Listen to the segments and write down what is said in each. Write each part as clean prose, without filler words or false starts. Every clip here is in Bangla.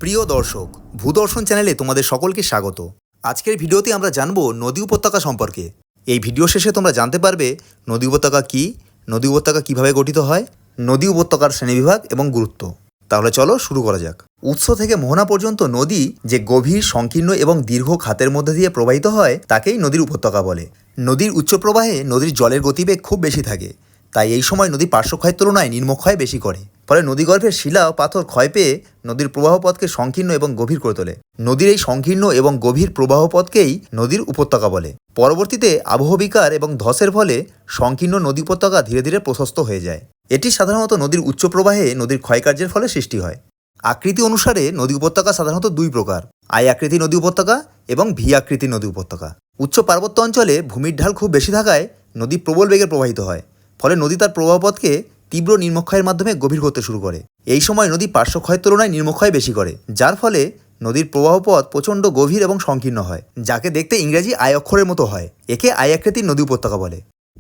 প্রিয় দর্শক, ভূদর্শন চ্যানেলে তোমাদের সকলকে স্বাগত। আজকের ভিডিওতে আমরা জানব নদী উপত্যকা সম্পর্কে। এই ভিডিও শেষে তোমরা জানতে পারবে নদী উপত্যকা কী, নদী উপত্যকা কীভাবে গঠিত হয়, নদী উপত্যকার শ্রেণীবিভাগ এবং গুরুত্ব। তাহলে চলো শুরু করা যাক। উৎস থেকে মোহনা পর্যন্ত নদী যে গভীর, সংকীর্ণ এবং দীর্ঘ খাতের মধ্যে দিয়ে প্রবাহিত হয় তাকেই নদীর উপত্যকা বলে। নদীর উচ্চ প্রবাহে নদীর জলের গতিবেগ খুব বেশি থাকে, তাই এই সময় নদী পার্শ্বক্ষয়ের তুলনায় নিম্নক্ষয় বেশি করে। ফলে নদীগর্ভের শিলা ও পাথর ক্ষয় পেয়ে নদীর প্রবাহপথকে সংকীর্ণ এবং গভীর করে তোলে। নদীর এই সংকীর্ণ এবং গভীর প্রবাহপথকেই নদীর উপত্যকা বলে। পরবর্তীতে আবহবিকার এবং ধসের ফলে সংকীর্ণ নদী উপত্যকা ধীরে ধীরে প্রশস্ত হয়ে যায়। এটি সাধারণত নদীর উচ্চ প্রবাহে নদীর ক্ষয়কার্যের ফলে সৃষ্টি হয়। আকৃতি অনুসারে নদী উপত্যকা সাধারণত দুই প্রকার: আই আকৃতি নদী উপত্যকা এবং ভি আকৃতি নদী উপত্যকা। উচ্চ পার্বত্য অঞ্চলে ভূমির ঢাল খুব বেশি থাকায় নদী প্রবল বেগে প্রবাহিত হয়, ফলে নদী তার প্রবাহপথকে তীব্র নিম্নক্ষয়ের মাধ্যমে গভীর করতে শুরু করে। এই সময় নদী পার্শ্বক্ষয়ের তুলনায় নিম্নক্ষয় বেশি করে, যার ফলে নদীর প্রবাহপথ প্রচণ্ড গভীর এবং সংকীর্ণ হয়, যাকে দেখতে ইংরেজি আই অক্ষরের মতো হয়। একে আই আকৃতির নদী উপত্যকা বলে।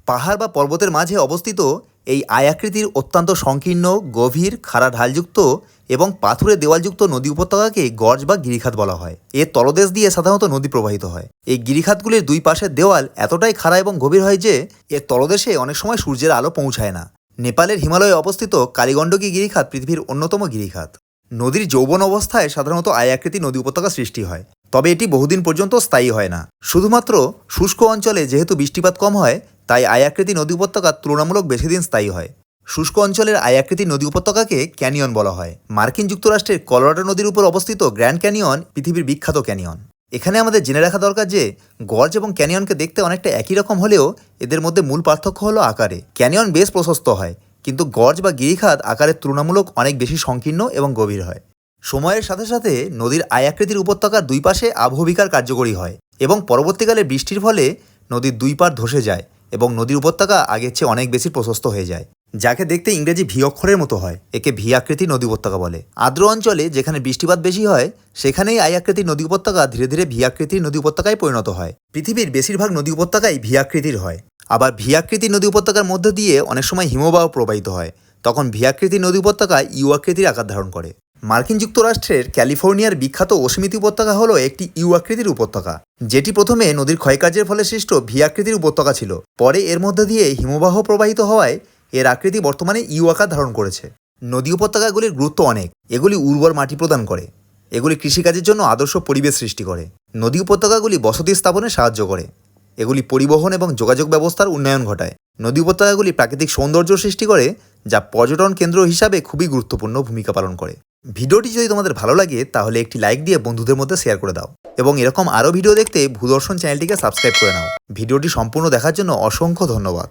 পাহাড় বা পর্বতের মাঝে অবস্থিত এই আই আকৃতির অত্যন্ত সংকীর্ণ, গভীর, খাড়া ঢালযুক্ত এবং পাথুরে দেওয়ালযুক্ত নদী উপত্যকাকে গর্জ বা গিরিখাত বলা হয়। এর তলদেশ দিয়ে সাধারণত নদী প্রবাহিত হয়। এই গিরিখাতগুলির দুই পাশের দেওয়াল এতটাই খাড়া এবং গভীর হয় যে এর তলদেশে অনেক সময় সূর্যের আলো পৌঁছায় না। নেপালের হিমালয়ে অবস্থিত কালীগণ্ডকী গিরিখাত পৃথিবীর অন্যতম গিরিখাত। নদীর যৌবন অবস্থায় সাধারণত আই আকৃতি নদী উপত্যকা সৃষ্টি হয়, তবে এটি বহুদিন পর্যন্ত স্থায়ী হয় না। শুধুমাত্র শুষ্ক অঞ্চলে যেহেতু বৃষ্টিপাত কম হয়, তাই আই আকৃতি নদী উপত্যকা তুলনামূলক বেশি দিন স্থায়ী হয়। শুষ্ক অঞ্চলের আই আকৃতি নদী উপত্যকাকে ক্যানিয়ন বলা হয়। মার্কিন যুক্তরাষ্ট্রের কলোরাডো নদীর উপর অবস্থিত গ্র্যান্ড ক্যানিয়ন পৃথিবীর বিখ্যাত ক্যানিয়ন। এখানে আমাদের জেনে রাখা দরকার যে গর্জ এবং ক্যানিয়নকে দেখতে অনেকটা একই রকম হলেও এদের মধ্যে মূল পার্থক্য হলো আকারে। ক্যানিয়ন বেশ প্রশস্ত হয়, কিন্তু গর্জ বা গিরিখাত আকারের তুলনামূলক অনেক বেশি সংকীর্ণ এবং গভীর হয়। সময়ের সাথে সাথে নদীর আই আকৃতির উপত্যকার দুই পাশে আবহবিকার কার্যকরী হয় এবং পরবর্তীকালে বৃষ্টির ফলে নদীর দুই পাড় ধসে যায় এবং নদীর উপত্যকা আগের চেয়ে অনেক বেশি প্রশস্ত হয়ে যায়, যাকে দেখতে ইংরেজি ভি অক্ষরের মতো হয়। একে ভি আকৃতির নদী উপত্যকা বলে। আর্দ্র অঞ্চলে যেখানে বৃষ্টিপাত বেশি হয় সেখানেই আই আকৃতির নদী উপত্যকা ধীরে ধীরে ভি আকৃতির নদী উপত্যকায় পরিণত হয়। পৃথিবীর বেশিরভাগ নদী উপত্যকাই ভি আকৃতির হয়। আবার ভি আকৃতির নদী উপত্যকার মধ্য দিয়ে অনেক সময় হিমবাহ প্রবাহিত হয়, তখন ভি আকৃতির নদী উপত্যকা ইউ আকৃতির আকার ধারণ করে। মার্কিন যুক্তরাষ্ট্রের ক্যালিফোর্নিয়ার বিখ্যাত ওসমিতি উপত্যকা হলো একটি ইউ আকৃতির উপত্যকা, যেটি প্রথমে নদীর ক্ষয়কার্যের ফলে সৃষ্ট ভি আকৃতির উপত্যকা ছিল। পরে এর মধ্যে দিয়ে হিমবাহ প্রবাহিত হওয়ায় এর আকৃতি বর্তমানে ইউ আকার ধারণ করেছে। নদী উপত্যকাগুলির গুরুত্ব অনেক। এগুলি উর্বর মাটি প্রদান করে, এগুলি কৃষিকাজের জন্য আদর্শ পরিবেশ সৃষ্টি করে, নদী উপত্যকাগুলি বসতি স্থাপনে সাহায্য করে, এগুলি পরিবহন এবং যোগাযোগ ব্যবস্থার উন্নয়ন ঘটায়। নদী উপত্যকাগুলি প্রাকৃতিক সৌন্দর্য সৃষ্টি করে, যা পর্যটন কেন্দ্র হিসাবে খুবই গুরুত্বপূর্ণ ভূমিকা পালন করে। ভিডিওটি যদি তোমাদের ভালো লাগে তাহলে একটি লাইক দিয়ে বন্ধুদের মধ্যে শেয়ার করে দাও এবং এরকম আরও ভিডিও দেখতে ভূদর্শন চ্যানেলটিকে সাবস্ক্রাইব করে নাও। ভিডিওটি সম্পূর্ণ দেখার জন্য অসংখ্য ধন্যবাদ।